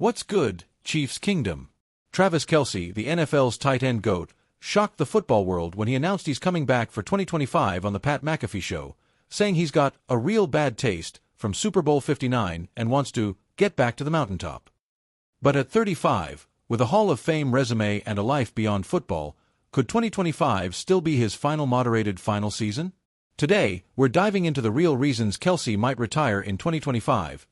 What's good, Chiefs Kingdom? Travis Kelce, the NFL's tight end GOAT, shocked the football world when he announced he's coming back for 2025 on the Pat McAfee Show, saying he's got a real bad taste from Super Bowl 59 and wants to get back to the mountaintop. But at 35, with a Hall of Fame resume and a life beyond football, could 2025 still be his moderated final season? Today, we're diving into the real reasons Kelce might retire in 2025: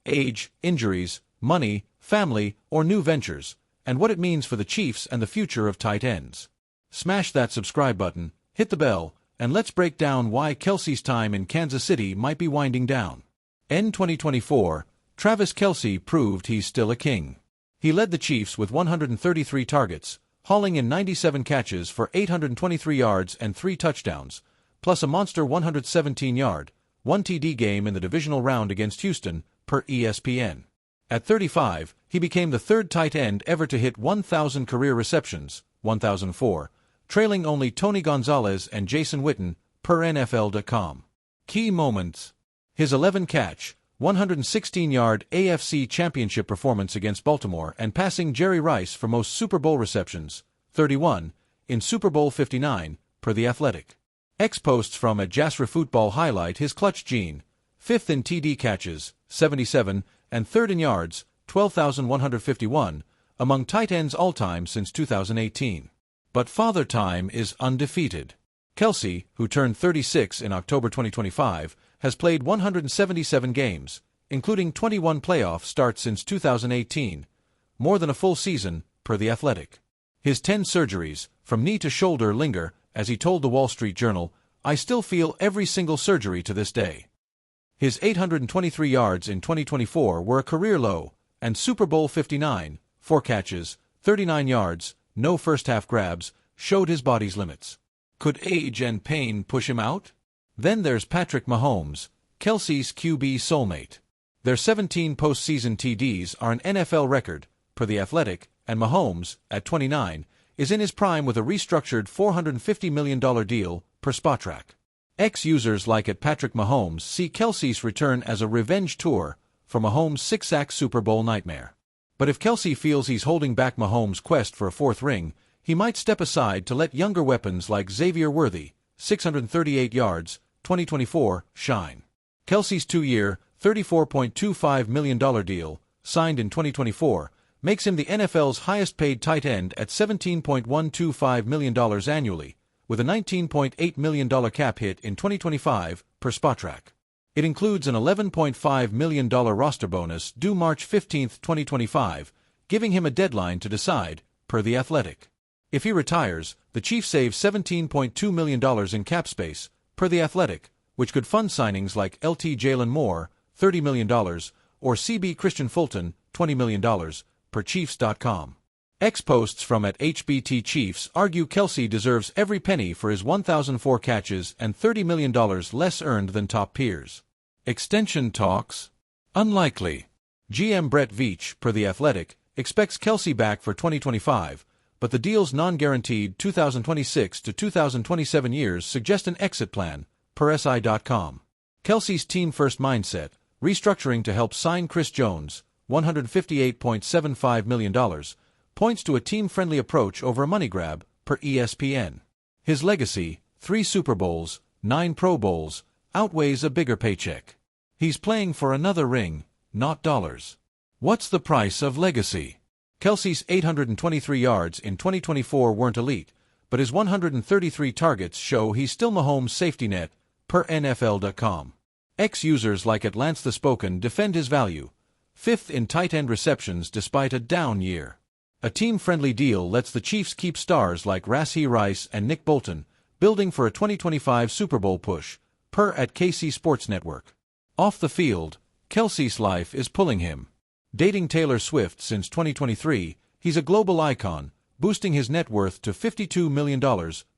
age, injuries, money, family, or new ventures, and what it means for the Chiefs and the future of tight ends. Smash that subscribe button, hit the bell, and let's break down why Kelce's time in Kansas City might be winding down. In 2024, Travis Kelce proved he's still a king. He led the Chiefs with 133 targets, hauling in 97 catches for 823 yards and 3 touchdowns, plus a monster 117-yard, 1 TD game in the divisional round against Houston, per ESPN. At 35, he became the third tight end ever to hit 1,000 career receptions, 1,004, trailing only Tony Gonzalez and Jason Witten, per NFL.com. Key moments: his 11-catch, 116-yard AFC Championship performance against Baltimore and passing Jerry Rice for most Super Bowl receptions, 31, in Super Bowl 59, per The Athletic. Posts from @Jasra Football highlight his clutch gene: 5th in TD catches, 77, and 3rd in yards, 12,151, among tight ends all-time since 2018. But Father Time is undefeated. Kelce, who turned 36 in October 2025, has played 177 games, including 21 playoff starts since 2018, more than a full season, per The Athletic. His 10 surgeries, from knee to shoulder, linger, as he told the Wall Street Journal, "I still feel every single surgery to this day." His 823 yards in 2024 were a career low, and Super Bowl 59, 4 catches, 39 yards, no first-half grabs, showed his body's limits. Could age and pain push him out? Then there's Patrick Mahomes, Kelce's QB soulmate. Their 17 postseason TDs are an NFL record, per The Athletic, and Mahomes, at 29, is in his prime with a restructured $450 million deal, per Spotrac. Ex-users like Patrick Mahomes see Kelce's return as a revenge tour for Mahomes' 6-sack Super Bowl nightmare. But if Kelce feels he's holding back Mahomes' quest for a 4th ring, he might step aside to let younger weapons like Xavier Worthy, 638 yards, 2024, shine. Kelce's 2-year, $34.25 million deal, signed in 2024, makes him the NFL's highest-paid tight end at $17.125 million annually, with a $19.8 million cap hit in 2025, per Spotrac. It includes an $11.5 million roster bonus due March 15, 2025, giving him a deadline to decide, per The Athletic. If he retires, the Chiefs save $17.2 million in cap space, per The Athletic, which could fund signings like LT Jalen Moore, $30 million, or CB Christian Fulton, $20 million, per Chiefs.com. Posts from @HBT Chiefs argue Kelce deserves every penny for his 1,004 catches and $30 million less earned than top peers. Extension talks? Unlikely. GM Brett Veach, per The Athletic, expects Kelce back for 2025, but the deal's non-guaranteed 2026 to 2027 years suggest an exit plan, per SI.com. Kelce's team-first mindset, restructuring to help sign Chris Jones, $158.75 million, points to a team-friendly approach over a money grab, per ESPN. His legacy, 3 Super Bowls, 9 Pro Bowls, outweighs a bigger paycheck. He's playing for another ring, not dollars. What's the price of legacy? Kelce's 823 yards in 2024 weren't elite, but his 133 targets show he's still Mahomes' safety net, per NFL.com. Ex-users like Lance the Spoken defend his value, 5th in tight end receptions despite a down year. A team-friendly deal lets the Chiefs keep stars like Rashee Rice and Nick Bolton, building for a 2025 Super Bowl push, per @KC Sports Network. Off the field, Kelce's life is pulling him. Dating Taylor Swift since 2023, he's a global icon, boosting his net worth to $52 million,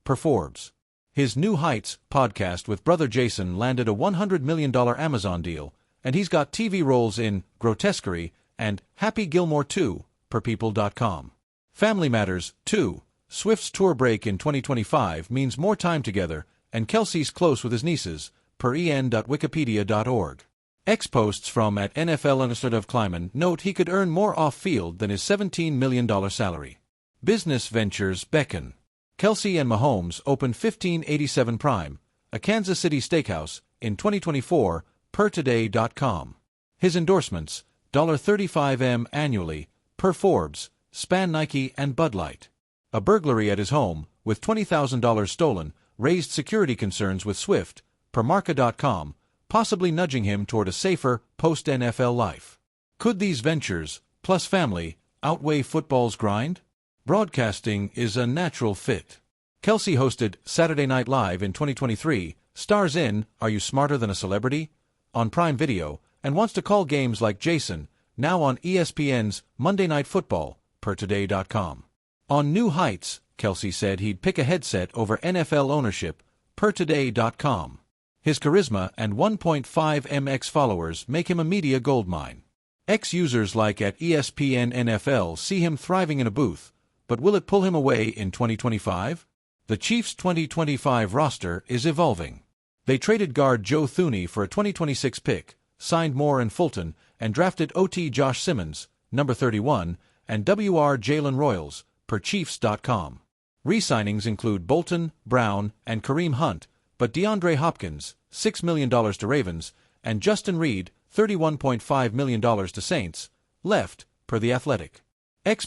per Forbes. His New Heights podcast with brother Jason landed a $100 million Amazon deal, and he's got TV roles in Grotesquerie and Happy Gilmore 2, per People.com. Family matters, too. Swift's tour break in 2025 means more time together, and Kelce's close with his nieces, per en.wikipedia.org. Posts from at NFL_Kleiman note he could earn more off-field than his $17 million salary. Business ventures beckon. Kelce and Mahomes open 1587 Prime, a Kansas City steakhouse, in 2024, per Today.com. His endorsements, $35M annually, per Forbes, span Nike and Bud Light. A burglary at his home, with $20,000 stolen, raised security concerns with Swift, per Marca.com, possibly nudging him toward a safer, post-NFL life. Could these ventures, plus family, outweigh football's grind? Broadcasting is a natural fit. Kelce hosted Saturday Night Live in 2023, stars in Are You Smarter Than a Celebrity? On Prime Video, and wants to call games like Jason, now on ESPN's Monday Night Football, per Today.com. On New Heights, Kelce said he'd pick a headset over NFL ownership, per Today.com. His charisma and 1.5 followers make him a media goldmine. Ex-users like at ESPN NFL see him thriving in a booth, but will it pull him away in 2025? The Chiefs' 2025 roster is evolving. They traded guard Joe Thuney for a 2026 pick, signed Moore and Fulton, and drafted OT Josh Simmons, number 31, and WR Jalen Royals, per Chiefs.com. Re-signings include Bolton, Brown, and Kareem Hunt, but DeAndre Hopkins, $6 million to Ravens, and Justin Reed, $31.5 million to Saints, left, per The Athletic.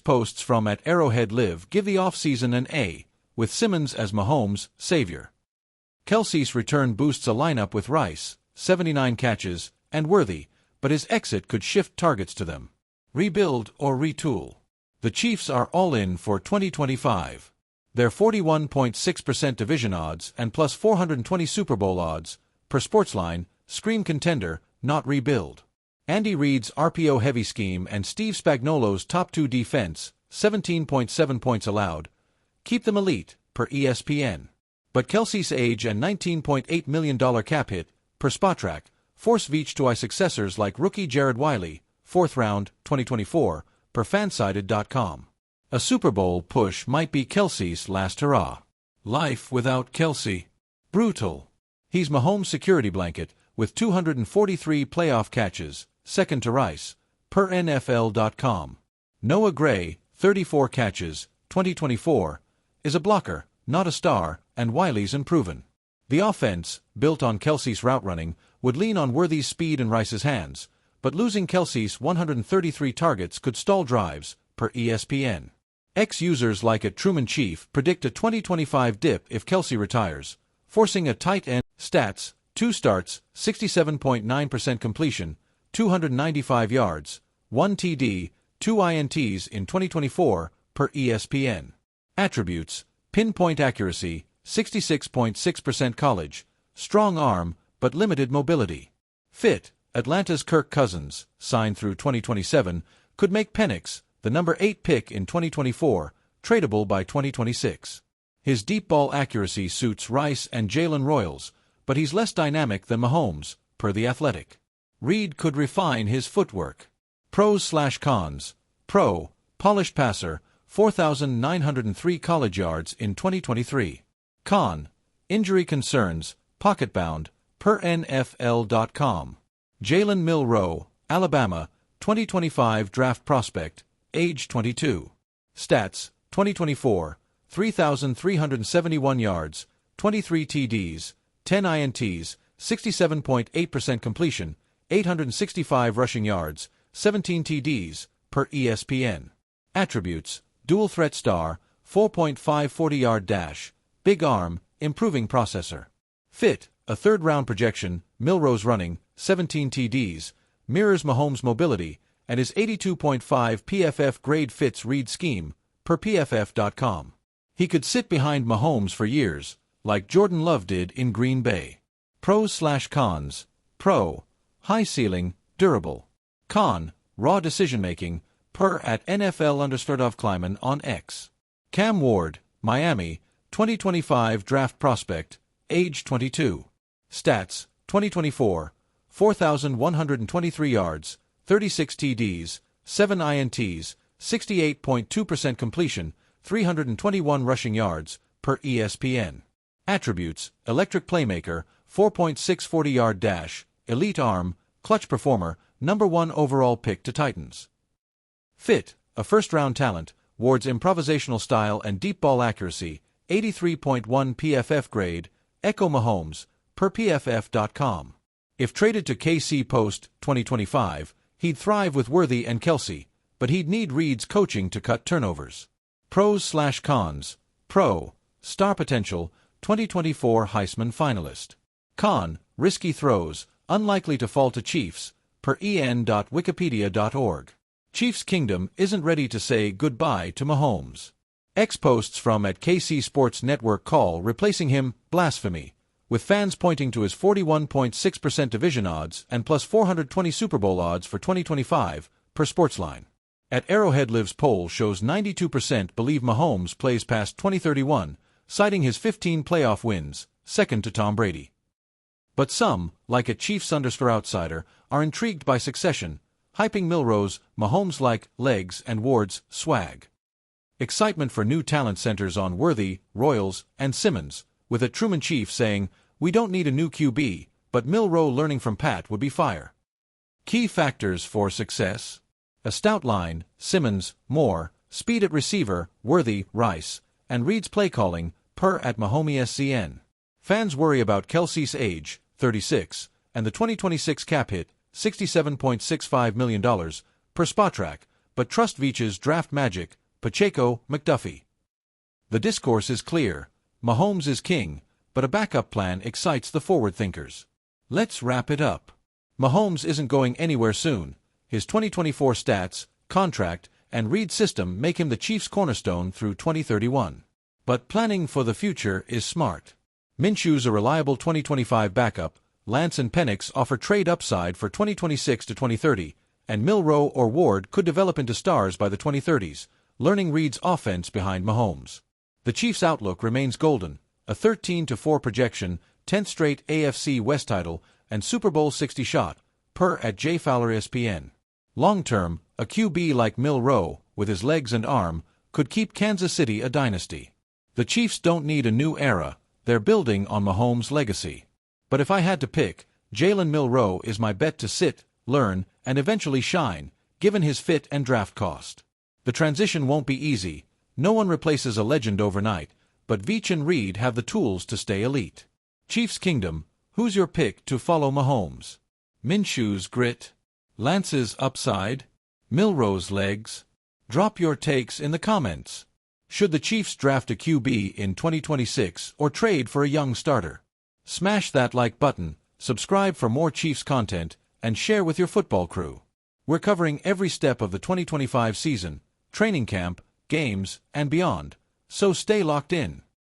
Posts from at Arrowhead Live give the offseason an A, with Simmons as Mahomes' savior. Kelce's return boosts a lineup with Rice, 79 catches, and Worthy, but his exit could shift targets to them. Rebuild or retool. The Chiefs are all in for 2025. Their 41.6% division odds and plus 420 Super Bowl odds, per Sportsline, scream contender, not rebuild. Andy Reid's RPO-heavy scheme and Steve Spagnuolo's top 2 defense, 17.7 points allowed, keep them elite, per ESPN. But Kelce's age and $19.8 million cap hit, per Spotrac, force Veach to eye successors like rookie Jared Wiley, 4th round, 2024, per Fansided.com. A Super Bowl push might be Kelce's last hurrah. Life without Kelce. Brutal. He's Mahomes' security blanket, with 243 playoff catches, second to Rice, per NFL.com. Noah Gray, 34 catches, 2024, is a blocker, not a star, and Wiley's unproven. The offense, built on Kelce's route running, would lean on Worthy's speed and Rice's hands, but losing Kelce's 133 targets could stall drives, per ESPN. Ex-users like at Truman Chief predict a 2025 dip if Kelce retires, forcing a tight end. Stats, 2 starts, 67.9% completion, 295 yards, 1 TD, 2 INTs in 2024, per ESPN. Attributes, pinpoint accuracy, 66.6% college, strong arm, but limited mobility. Fit, Atlanta's Kirk Cousins, signed through 2027, could make Penix, the number 8 pick in 2024, tradable by 2026. His deep ball accuracy suits Rice and Jalen Royals, but he's less dynamic than Mahomes, per The Athletic. Reed could refine his footwork. Pros/cons. Pro, polished passer, 4,903 college yards in 2023. Con, injury concerns, pocket-bound, per NFL.com. Jalen Milroe, Alabama, 2025 draft prospect, age 22. Stats, 2024, 3,371 yards, 23 TDs, 10 INTs, 67.8% completion, 865 rushing yards, 17 TDs, per ESPN. Attributes, dual threat star, 4.5 40-yard dash, big arm, improving processor. Fit, a third-round projection, Milroe's running, 17 TDs, mirrors Mahomes' mobility, and his 82.5 PFF grade fits Reed's scheme, per PFF.com. He could sit behind Mahomes for years, like Jordan Love did in Green Bay. Pros/cons. Pro, high ceiling, durable. Con, raw decision-making, per at NFL_Kleiman on X. Cam Ward, Miami, 2025 draft prospect, age 22. Stats, 2024, 4,123 yards, 36 TDs, 7 INTs, 68.2% completion, 321 rushing yards, per ESPN. Attributes, electric playmaker, 4.6 40-yard dash, elite arm, clutch performer, #1 overall pick to Titans. Fit, a first-round talent, Ward's improvisational style and deep ball accuracy, 83.1 PFF grade, Echo Mahomes, per PFF.com. If traded to KC post-2025, he'd thrive with Worthy and Kelce, but he'd need Reid's coaching to cut turnovers. Pros/cons. Pro, star potential, 2024 Heisman finalist. Con, risky throws, unlikely to fall to Chiefs, per en.wikipedia.org. Chiefs Kingdom isn't ready to say goodbye to Mahomes. Posts from at KC Sports Network call replacing him blasphemy, with fans pointing to his 41.6% division odds and plus 420 Super Bowl odds for 2025, per Sportsline. At Arrowhead Live's poll shows 92% believe Mahomes plays past 2031, citing his 15 playoff wins, second to Tom Brady. But some, like a Chiefs_outsider, are intrigued by succession, hyping Milroe's Mahomes-like legs and Ward's swag. Excitement for new talent centers on Worthy, Royals, and Simmons, with a Truman Chief saying, "We don't need a new QB, but Milroe learning from Pat would be fire." Key factors for success: a stout line, Simmons, Moore, speed at receiver, Worthy, Rice, and Reid's play calling, per at MahomiesCN. Fans worry about Kelce's age, 36, and the 2026 cap hit, $67.65 million, per Spotrac, but trust Veach's draft magic, Pacheco, McDuffie. The discourse is clear. Mahomes is king, but a backup plan excites the forward thinkers. Let's wrap it up. Mahomes isn't going anywhere soon. His 2024 stats, contract, and Reid system make him the Chiefs' cornerstone through 2031. But planning for the future is smart. Minshew's a reliable 2025 backup, Lance and Penix offer trade upside for 2026 to 2030, and Milroe or Ward could develop into stars by the 2030s, learning Reid's offense behind Mahomes. The Chiefs' outlook remains golden, a 13-4 projection, 10th straight AFC West title, and Super Bowl 60 shot, per at J. Fowler ESPN. Long-term, a QB like Milroe, with his legs and arm, could keep Kansas City a dynasty. The Chiefs don't need a new era, they're building on Mahomes' legacy. But if I had to pick, Jalen Milroe is my bet to sit, learn, and eventually shine, given his fit and draft cost. The transition won't be easy. No one replaces a legend overnight, but Veach and Reid have the tools to stay elite. Chiefs Kingdom, who's your pick to follow Mahomes? Minshew's grit? Lance's upside? Milroe's legs? Drop your takes in the comments. Should the Chiefs draft a QB in 2026 or trade for a young starter? Smash that like button, subscribe for more Chiefs content, and share with your football crew. We're covering every step of the 2025 season, training camp, games, and beyond, so stay locked in.